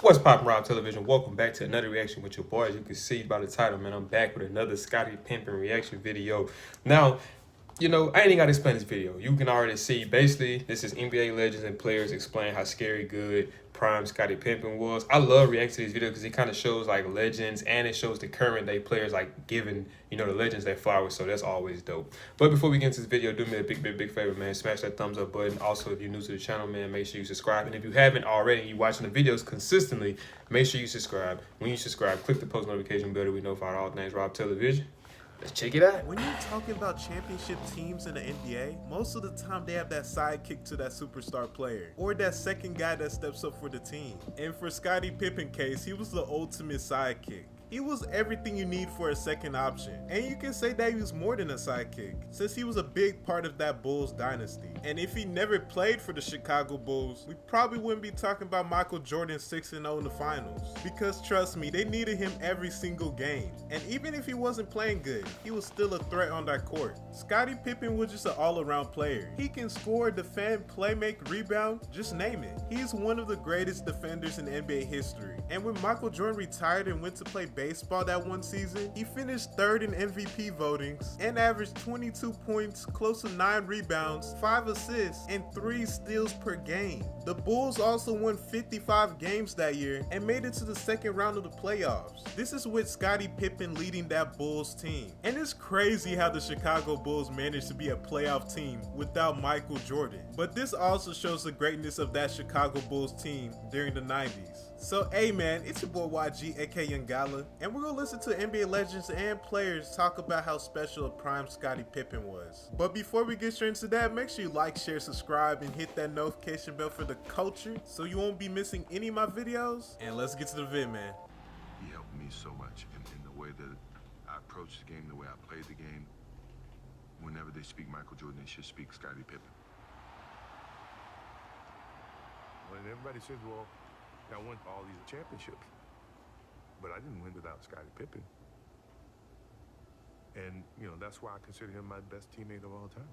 What's poppin', Rob Television? Welcome back to another reaction with your boy. As you can see by the title, man, I'm back with another Scottie Pippen reaction video. Now, I ain't even gotta explain this video. You can already see, basically, this is NBA legends and players explain how scary good prime Scottie Pippen was. I love reacting to these videos because it kind of shows like legends and it shows the current day players like giving, the legends their flowers. So that's always dope. But before we get into this video, do me a big favor, man. Smash that thumbs up button. Also, if you're new to the channel, man, make sure you subscribe. And if you haven't already and you're watching the videos consistently, make sure you subscribe. When you subscribe, click the post notification bell to be notified all things Rob Television. Let's check it out. When you're talking about championship teams in the NBA, most of the time they have that sidekick to that superstar player, or that second guy that steps up for the team. And for Scottie Pippen case, he was the ultimate sidekick. He was everything you need for a second option. And you can say that he was more than a sidekick, since he was a big part of that Bulls dynasty. And if he never played for the Chicago Bulls, we probably wouldn't be talking about Michael Jordan 6-0 in the finals. Because trust me, they needed him every single game. And even if he wasn't playing good, he was still a threat on that court. Scottie Pippen was just an all-around player. He can score, defend, play, make, rebound, just name it. He's one of the greatest defenders in NBA history. And when Michael Jordan retired and went to play baseball that one season, he finished third in MVP votings and averaged 22 points, close to 9 rebounds, 5 assists, and 3 steals per game. The Bulls also won 55 games that year and made it to the second round of the playoffs. This is with Scottie Pippen leading that Bulls team. And it's crazy how the Chicago Bulls managed to be a playoff team without Michael Jordan. But this also shows the greatness of that Chicago Bulls team during the 90s. So hey man, it's your boy YG aka Young Gala, and we're gonna listen to NBA legends and players talk about how special a prime Scottie Pippen was. But before we get straight into that, make sure you like, share, subscribe, and hit that notification bell for the culture so you won't be missing any of my videos. And let's get to the vid, man. He helped me so much in the way that I approached the game, the way I played the game. Whenever they speak Michael Jordan, they should speak Scottie Pippen. When everybody says, well, I won all these championships, but I didn't win without Scottie Pippen. And, that's why I consider him my best teammate of all time.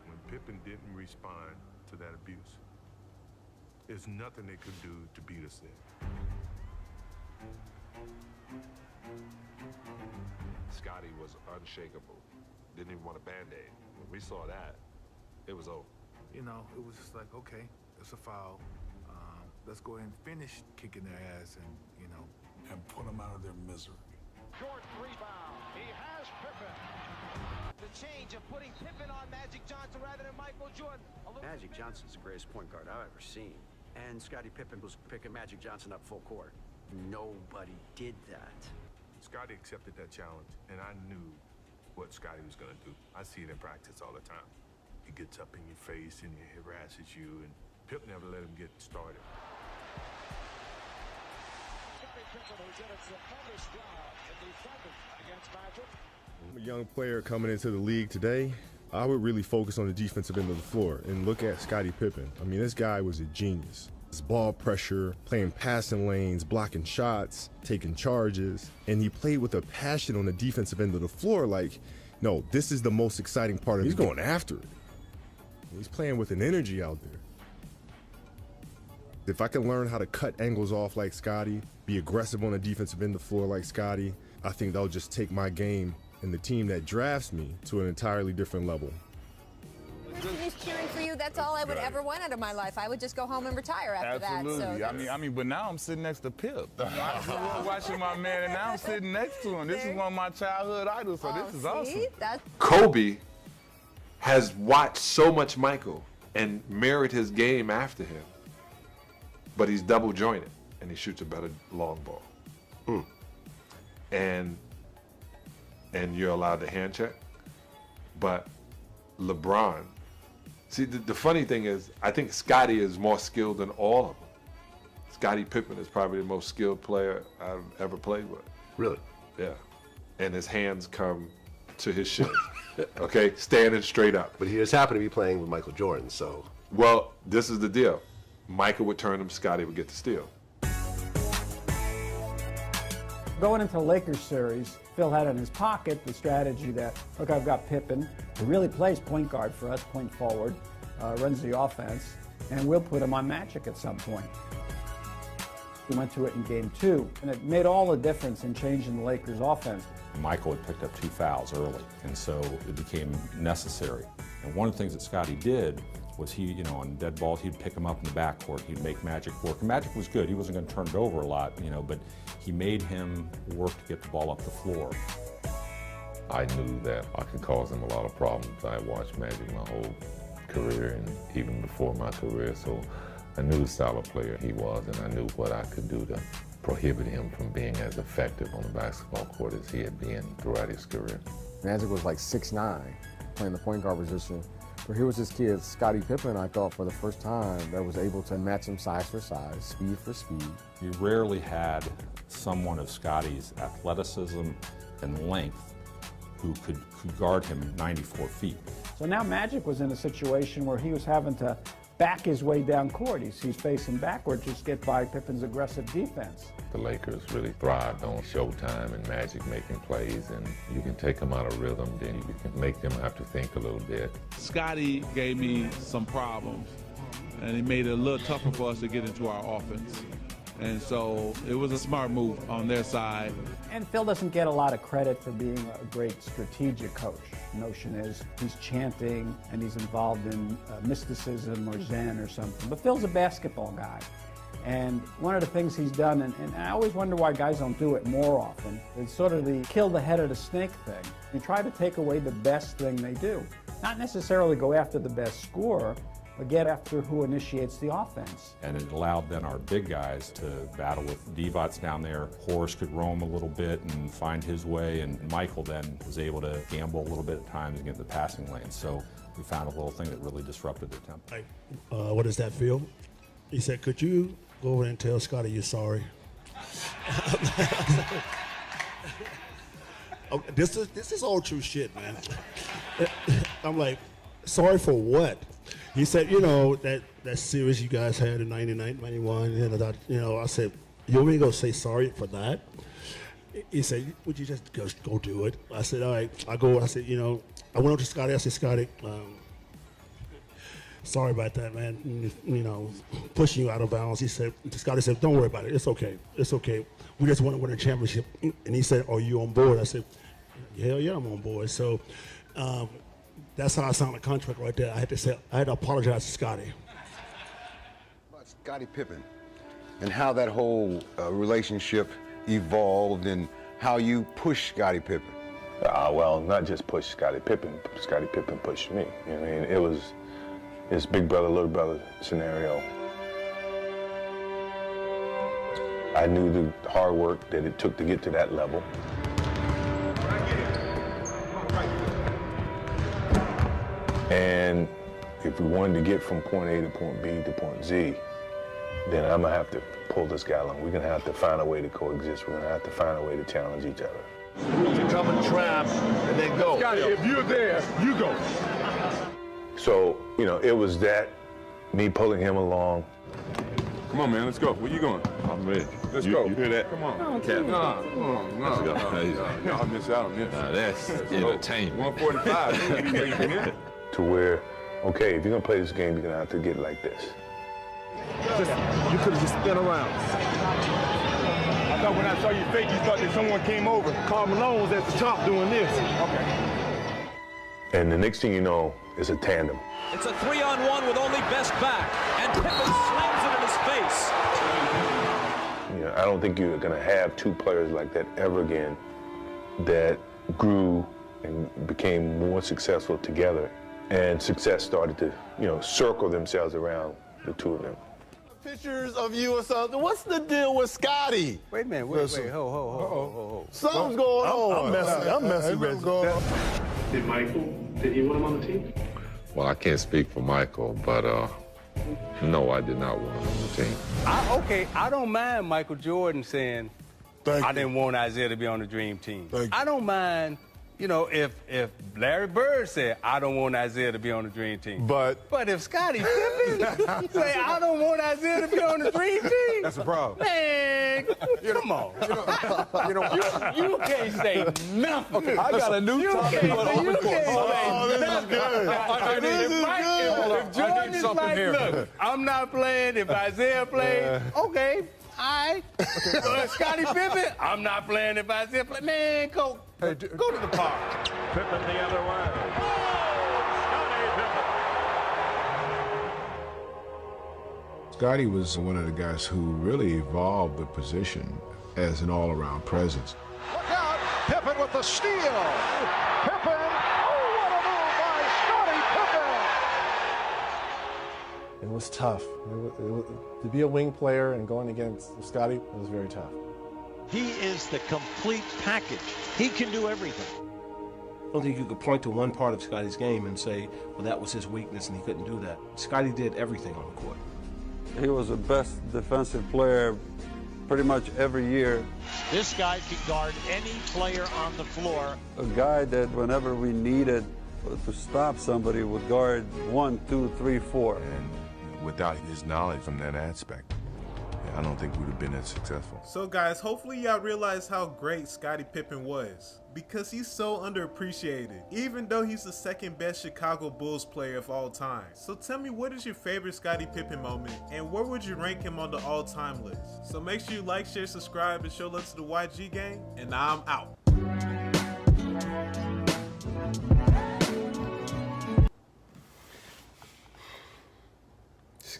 When Pippen didn't respond to that abuse, there's nothing they could do to beat us there. Scottie was unshakable. Didn't even want a Band-Aid. When we saw that, it was over. It was just like, okay, it's a foul. Let's go ahead and finish kicking their ass and put them out of their misery. Short rebound. He has Pippen. The change of putting Pippen on Magic Johnson rather than Michael Jordan. Magic Johnson's the greatest point guard I've ever seen. And Scottie Pippen was picking Magic Johnson up full court. Nobody did that. Scottie accepted that challenge, and I knew what Scottie was going to do. I see it in practice all the time. He gets up in your face and he harasses you, and Pip never let him get started. Scottie Pippen, who did a tremendous job in defending against Magic. A young player coming into the league today, I would really focus on the defensive end of the floor and look at Scottie Pippen. I mean, this guy was a genius. His ball pressure, playing passing lanes, blocking shots, taking charges, and he played with a passion on the defensive end of the floor. Like, no, this is the most exciting part of it. He's going after it. He's playing with an energy out there. If I can learn how to cut angles off like Scottie, be aggressive on the defensive end of the floor like Scottie, I think that'll just take my game and the team that drafts me to an entirely different level. Just cheering for you, that's all I would ever want out of my life. I would just go home and retire after Absolutely. that. I mean, but now I'm sitting next to Pip. I grew up watching my man, and now I'm sitting next to him. This is one of my childhood idols, so this is awesome. Kobe has watched so much Michael and mirrored his game after him, but he's double jointed and he shoots a better long ball. And you're allowed to hand check, but LeBron, see the funny thing is, I think Scottie is more skilled than all of them. Scottie Pippen is probably the most skilled player I've ever played with. Really? Yeah. And his hands come to his shins. Okay, standing straight up. But he just happened to be playing with Michael Jordan, so. Well, this is the deal. Michael would turn him, Scottie would get the steal. Going into the Lakers series, Phil had in his pocket the strategy that, look, I've got Pippen, who really plays point guard for us, point forward, runs the offense. and we'll put him on Magic at some point. We went to it in Game 2, and it made all the difference in changing the Lakers' offense. Michael had picked up 2 fouls early, and so it became necessary. And one of the things that Scottie did was he, on dead balls, he'd pick him up in the backcourt. He'd make Magic work. And Magic was good. He wasn't going to turn it over a lot, but he made him work to get the ball up the floor. I knew that I could cause him a lot of problems. I watched Magic my whole career and even before my career, so I knew the style of player he was, and I knew what I could do to prohibit him from being as effective on the basketball court as he had been throughout his career. Magic was like 6'9", playing the point guard position. But here was this kid, Scottie Pippen, I thought for the first time, that was able to match him size for size, speed for speed. You rarely had someone of Scottie's athleticism and length who could guard him 94 feet. So now Magic was in a situation where he was having to back his way down court. He's facing backward, just get by Pippen's aggressive defense. The Lakers really thrived on Showtime and Magic making plays, and you can take them out of rhythm, then you can make them have to think a little bit. Scottie gave me some problems, and he made it a little tougher for us to get into our offense. And so it was a smart move on their side. And Phil doesn't get a lot of credit for being a great strategic coach. The notion is he's chanting and he's involved in mysticism or Zen or something. But Phil's a basketball guy. And one of the things he's done, and I always wonder why guys don't do it more often, is sort of the kill the head of the snake thing. You try to take away the best thing they do. Not necessarily go after the best scorer, but get after who initiates the offense. And it allowed then our big guys to battle with Divac down there. Horace could roam a little bit and find his way, and Michael then was able to gamble a little bit at times and get the passing lane. So we found a little thing that really disrupted their tempo. What does that feel? He said, could you go over and tell Scottie you're sorry? This is all true shit, man. I'm like, sorry for what? He said, that series you guys had in 99, 91, I said, you want me to go say sorry for that? He said, would you just go do it? I said, all right, I said, I went up to Scottie, I said, Scottie, sorry about that, man, pushing you out of bounds. Scottie said, don't worry about it, it's okay, we just want to win a championship. And he said, are you on board? I said, hell yeah, I'm on board. So, that's how I signed the contract right there. I had to apologize to Scottie. About Scottie Pippen and how that whole relationship evolved and how you pushed Scottie Pippen. Well, not just push Scottie Pippen. Scottie Pippen pushed me. It was this big brother, little brother scenario. I knew the hard work that it took to get to that level. And if we wanted to get from point A to point B to point Z, then I'm gonna have to pull this guy along. We're gonna have to find a way to coexist. We're gonna have to find a way to challenge each other. To come and trap and then go. Scottie, if you're there, you go. So, it was that, me pulling him along. Come on, man, let's go. Where you going? I'm ready. Let's go. You hear that? Come on. No, Let's go. Y'all miss out on this. That's entertainment. 145. To where, okay, if you're gonna play this game, you're gonna have to get it like this. You could have just spin around. I thought when I saw you fake, you thought that someone came over. Karl Malone was at the top doing this. Okay. And the next thing you know, it's a tandem. It's a 3-on-1 with only Best back, and Pippen slams it in his face. I don't think you're gonna have two players like that ever again that grew and became more successful together. And success started to, circle themselves around the two of them. Pictures of you or something. What's the deal with Scottie? Wait a minute, wait, ho. Something's going on. I'm messy, Reggie. Did you want him on the team? Well, I can't speak for Michael, but no, I did not want him on the team. I don't mind Michael Jordan saying, I didn't want Isaiah to be on the dream team. I don't mind, if Larry Bird said, I don't want Isaiah to be on the dream team. But if Scottie Pippen say, I don't want Isaiah to be on the dream team. That's a problem. Man, come on. You can't say nothing. I got a new topic on the court. If Jordan it's something like, here. look, I'm not playing. If Isaiah plays, okay, all right. Scottie Pippen, I'm not playing. If Isaiah plays, man, go to the park. Pippen the other way. Scottie was one of the guys who really evolved the position as an all-around presence. Look out! Pippen with the steal! Pippen! Oh, what a move by Scottie Pippen! It was tough. To be a wing player and going against Scottie, it was very tough. He is the complete package. He can do everything. I don't think you could point to one part of Scottie's game and say, well, that was his weakness and he couldn't do that. Scottie did everything on the court. He was the best defensive player pretty much every year. This guy can guard any player on the floor. A guy that whenever we needed to stop somebody would guard 1, 2, 3, 4. And without his knowledge from that aspect, I don't think we'd have been as successful. So guys, hopefully y'all realize how great Scottie Pippen was, because he's so underappreciated, even though he's the second best Chicago Bulls player of all time. So tell me, what is your favorite Scottie Pippen moment, and where would you rank him on the all-time list? So make sure you like, share, subscribe, and show love to the YG gang, and I'm out.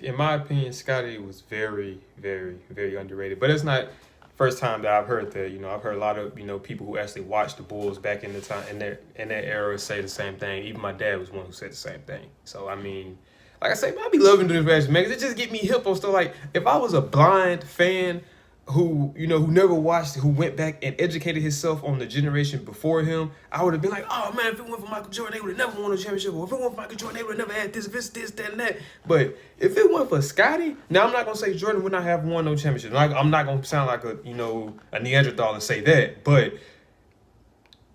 In my opinion, Scottie was very, very, very underrated. But it's not first time that I've heard that. You know, I've heard a lot of, you know, people who actually watched the Bulls back in the time in that era say the same thing. Even my dad was one who said the same thing. So I mean, like I say, I be loving doing this reaction, man, 'cause it just get me hip on stuff. Like if I was a blind fan who, you know, who never watched, who went back and educated himself on the generation before him, I would have been like, oh man, if it went for Michael Jordan, they would have never won a championship. Or if it went for Michael Jordan, they would have never had this, that, and that. But if it went for Scottie, now I'm not gonna say Jordan would not have won no championship. Like, I'm not gonna sound like a, you know, a Neanderthal and say that. But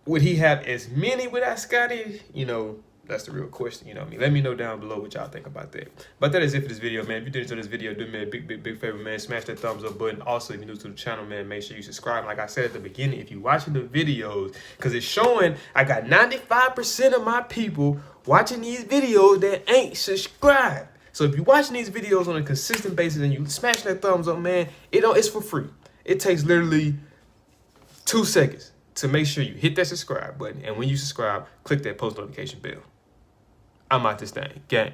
would he have as many without Scottie? You know, that's the real question, you know what I mean? Let me know down below what y'all think about that. But that is it for this video, man. If you did enjoy this video, do me a big favor, man. Smash that thumbs up button. Also, if you're new to the channel, man, make sure you subscribe. Like I said at the beginning, if you're watching the videos, because it's showing I got 95% of my people watching these videos that ain't subscribed. So if you're watching these videos on a consistent basis and you smash that thumbs up, man, it's for free. It takes literally 2 seconds to make sure you hit that subscribe button. And when you subscribe, click that post notification bell. I'm out this thing. Gang.